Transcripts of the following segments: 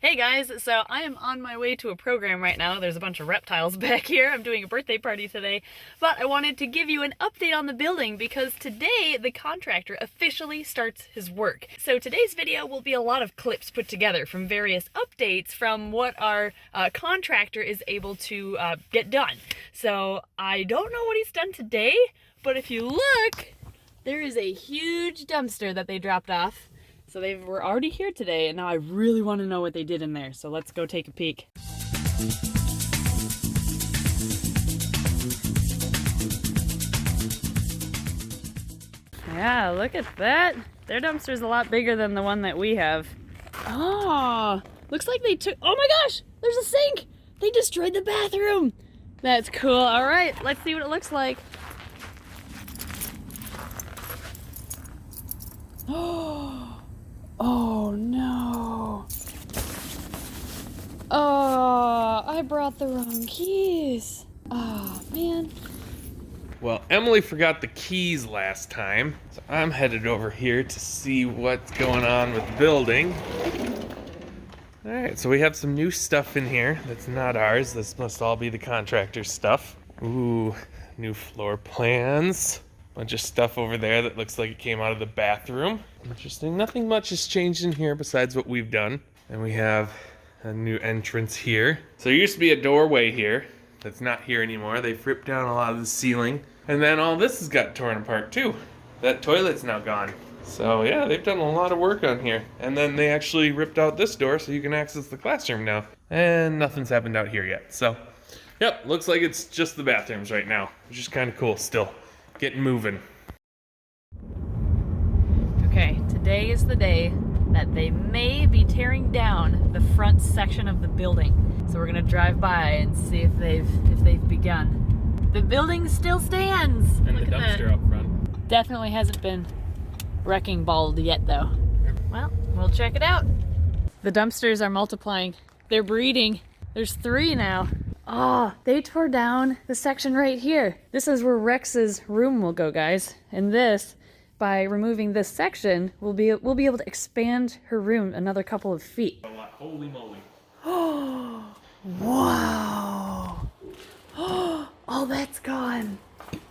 Hey guys, so I am on my way to a program right now. There's a bunch of reptiles back here. I'm doing a birthday party today, but I wanted to give you an update on the building because today the contractor officially starts his work. So today's video will be a lot of clips put together from various updates from what our contractor is able to get done. So I don't know what he's done today, but if you look, there is a huge dumpster that they dropped off. So they were already here today, and now I really want to know what they did in there. So let's go take a peek. Yeah, look at that. Their dumpster's a lot bigger than the one that we have. Oh, looks like they took, oh my gosh, there's a sink. They destroyed the bathroom. That's cool. All right, let's see what it looks like. Oh no. Oh, I brought the wrong keys. Oh man. Well, Emily forgot the keys last time, so I'm headed over here to see what's going on with the building. Alright, so we have some new stuff in here that's not ours. This must all be the contractor's stuff. Ooh, new floor plans. Bunch of stuff over there that looks like it came out of the bathroom. Interesting. Nothing much has changed in here besides what we've done. And we have a new entrance here. So there used to be a doorway here that's not here anymore. They've ripped down a lot of the ceiling. And then all this has got torn apart too. That toilet's now gone. So yeah, they've done a lot of work on here. And then they actually ripped out this door so you can access the classroom now. And nothing's happened out here yet. So, yep, looks like it's just the bathrooms right now, which is kind of cool still. Getting moving. Okay, today is the day that they may be tearing down the front section of the building. So we're gonna drive by and see if they've begun. The building still stands. And Look the at dumpster that. up front. Definitely hasn't been wrecking balled yet though. Well, we'll check it out. The dumpsters are multiplying. They're breeding. There's 3 now. Oh, they tore down the section right here. This is where Rex's room will go, guys. And this, by removing this section, we'll be able to expand her room another couple of feet. Holy moly. Oh, wow. Oh, that's gone.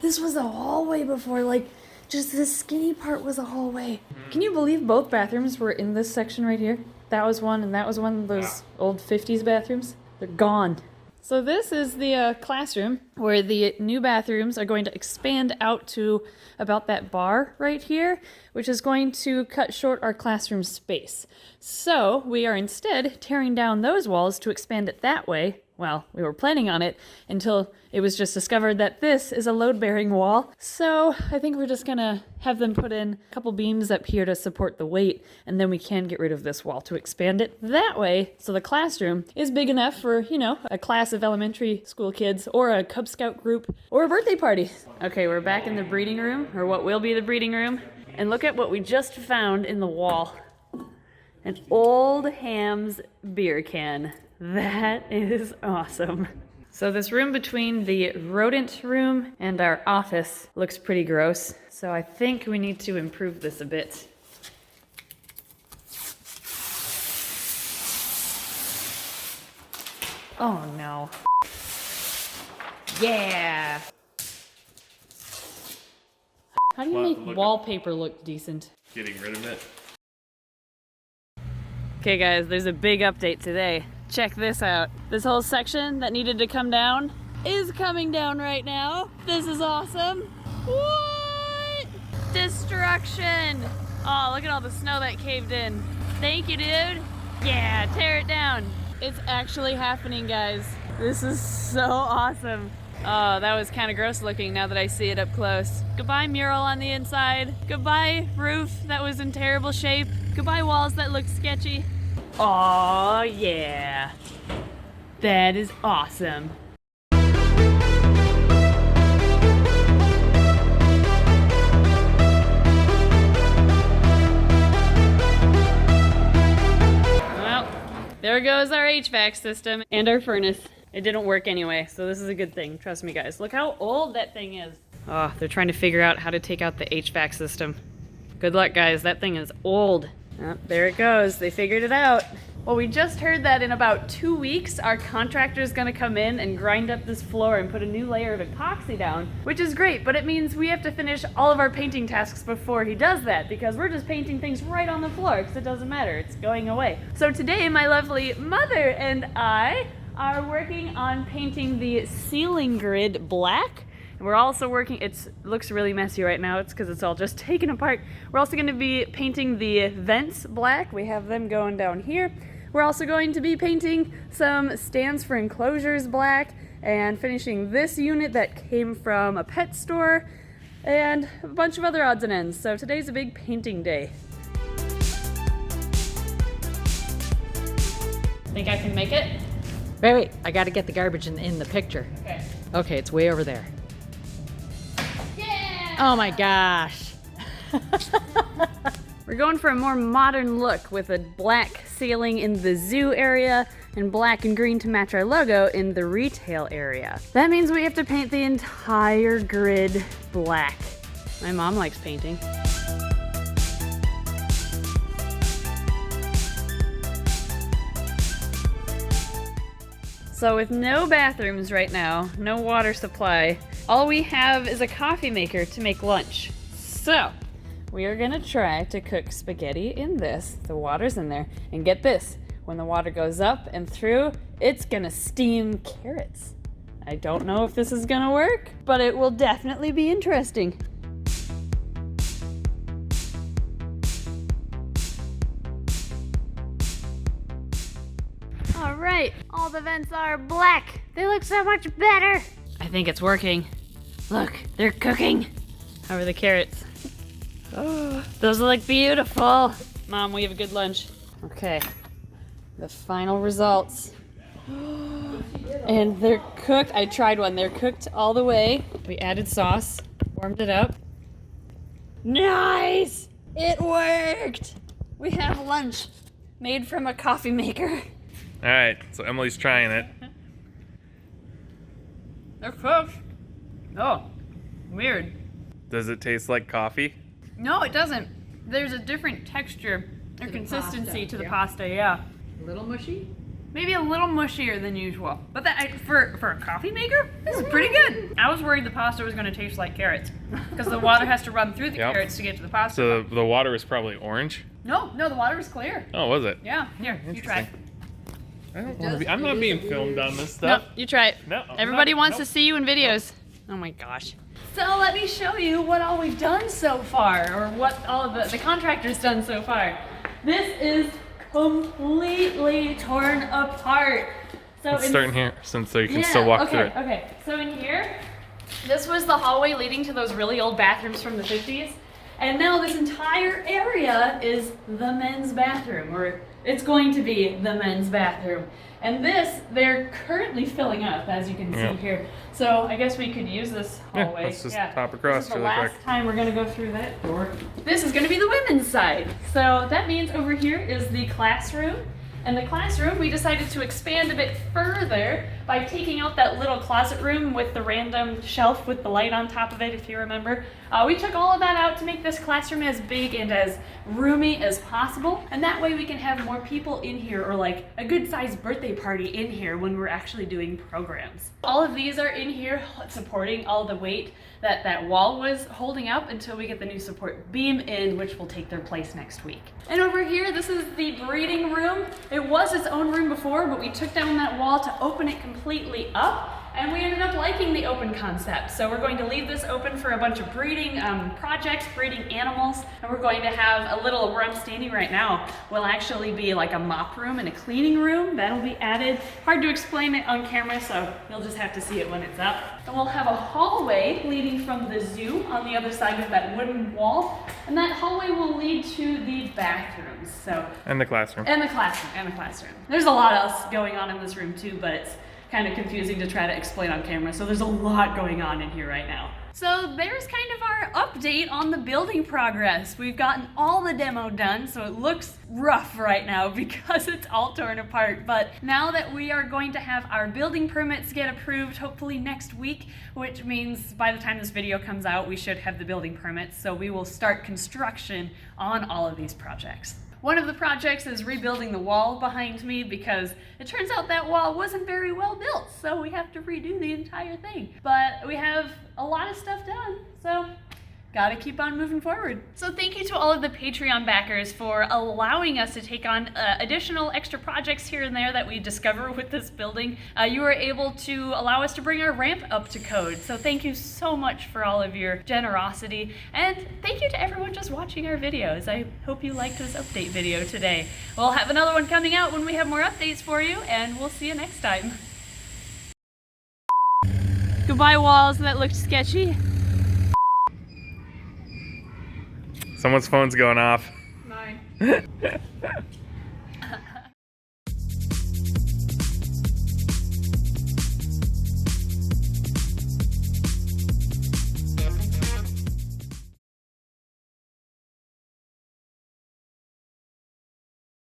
This was a hallway before, like, just this skinny part was a hallway. Can you believe both bathrooms were in this section right here? That was one, and that was one of those old 50s bathrooms. They're gone. So this is the classroom where the new bathrooms are going to expand out to about that bar right here, which is going to cut short our classroom space. So we are instead tearing down those walls to expand it that way. Well, we were planning on it until it was just discovered that this is a load-bearing wall. So I think we're just gonna have them put in a couple beams up here to support the weight, and then we can get rid of this wall to expand it that way so the classroom is big enough for, you know, a class of elementary school kids or a Cub Scout group or a birthday party. Okay, we're back in the breeding room, or what will be the breeding room, and look at what we just found in the wall. An old Hamm's beer can. That is awesome. So this room between the rodent room and our office looks pretty gross. So I think we need to improve this a bit. Oh no. Yeah. How do you make wallpaper look decent? Getting rid of it. Okay guys, there's a big update today. Check this out. This whole section that needed to come down is coming down right now. This is awesome. What? Destruction. Oh, look at all the snow that caved in. Thank you, dude. Yeah, tear it down. It's actually happening, guys. This is so awesome. Oh, that was kind of gross looking now that I see it up close. Goodbye mural on the inside. Goodbye roof that was in terrible shape. Goodbye walls that looked sketchy. Oh yeah. That is awesome. Well, there goes our HVAC system and our furnace. It didn't work anyway, so this is a good thing. Trust me, guys. Look how old that thing is. Oh, they're trying to figure out how to take out the HVAC system. Good luck, guys. That thing is old. Oh, there it goes. They figured it out. Well, we just heard that in about 2 weeks, our contractor is going to come in and grind up this floor and put a new layer of epoxy down, which is great, but it means we have to finish all of our painting tasks before he does that, because we're just painting things right on the floor, because it doesn't matter, it's going away. So today, my lovely mother and I are working on painting the ceiling grid black. We're also working, it looks really messy right now, it's because it's all just taken apart. We're also going to be painting the vents black. We have them going down here. We're also going to be painting some stands for enclosures black and finishing this unit that came from a pet store and a bunch of other odds and ends. So today's a big painting day. Think I can make it? Wait, I gotta get the garbage in the picture. Okay. Okay, it's way over there. Yeah! Oh my gosh. We're going for a more modern look with a black ceiling in the zoo area and black and green to match our logo in the retail area. That means we have to paint the entire grid black. My mom likes painting. So with no bathrooms right now, no water supply, all we have is a coffee maker to make lunch. So we are gonna try to cook spaghetti in this. The water's in there. And get this, when the water goes up and through, it's gonna steam carrots. I don't know if this is gonna work, but it will definitely be interesting. All right, all the vents are black. They look so much better. I think it's working. Look, they're cooking. How are the carrots? Oh, those look beautiful. Mom, we have a good lunch. Okay, the final results. And they're cooked. I tried one. They're cooked all the way. We added sauce, warmed it up. Nice! It worked! We have lunch made from a coffee maker. All right, so Emily's trying it. They're cooked. Oh, weird. Does it taste like coffee? No, it doesn't. There's a different texture or the consistency pasta, to the yeah. pasta, yeah. A little mushy? Maybe a little mushier than usual. But for a coffee maker, this is pretty good. I was worried the pasta was going to taste like carrots because the water has to run through the Yep. carrots to get to the pasta. So the water is probably orange. No, the water was clear. Oh, was it? Yeah, here, you try. Interesting. I don't want to be. I'm not being filmed on this No, stuff. you try it. No, I'm Everybody not- wants nope. to see you in videos. Oh my gosh. So let me show you what all we've done so far, or what all of the contractor's done so far. This is completely torn apart. So Let's in- start in here, since you can still walk through it. Okay, so in here, this was the hallway leading to those really old bathrooms from the 50s. And now this entire area is the men's bathroom, or it's going to be the men's bathroom. And this, they're currently filling up, as you can see Yeah. here. So I guess we could use this Yeah, hallway. let's just hop across This is the really last quick. time we're gonna go through that door. This is gonna be the women's side. So that means over here is the classroom. And the classroom, we decided to expand a bit further by taking out that little closet room with the random shelf with the light on top of it, if you remember. We took all of that out to make this classroom as big and as roomy as possible. And that way we can have more people in here, or like a good sized birthday party in here when we're actually doing programs. All of these are in here supporting all the weight that that wall was holding up until we get the new support beam in, which will take their place next week. And over here, this is the breeding room. It was its own room before, but we took down that wall to open it completely up. And we ended up liking the open concept. So we're going to leave this open for a bunch of breeding projects, breeding animals. And we're going to have a little, where I'm standing right now, will actually be like a mop room and a cleaning room. That'll be added. Hard to explain it on camera, so you'll just have to see it when it's up. And we'll have a hallway leading from the zoo on the other side of that wooden wall. And that hallway will lead to the bathrooms. So, And the classroom. and the classroom. There's a lot else going on in this room too, but it's kind of confusing to try to explain on camera, so there's a lot going on in here right now. So there's kind of our update on the building progress. We've gotten all the demo done, so it looks rough right now because it's all torn apart. But now that we are going to have our building permits get approved, hopefully next week, which means by the time this video comes out, we should have the building permits. So we will start construction on all of these projects. One of the projects is rebuilding the wall behind me because it turns out that wall wasn't very well built, so we have to redo the entire thing. But we have a lot of stuff done, so gotta keep on moving forward. So thank you to all of the Patreon backers for allowing us to take on additional extra projects here and there that we discover with this building. You were able to allow us to bring our ramp up to code. So thank you so much for all of your generosity. And thank you to everyone just watching our videos. I hope you liked this update video today. We'll have another one coming out when we have more updates for you, and we'll see you next time. Goodbye, walls that looked sketchy. Someone's phone's going off. Mine.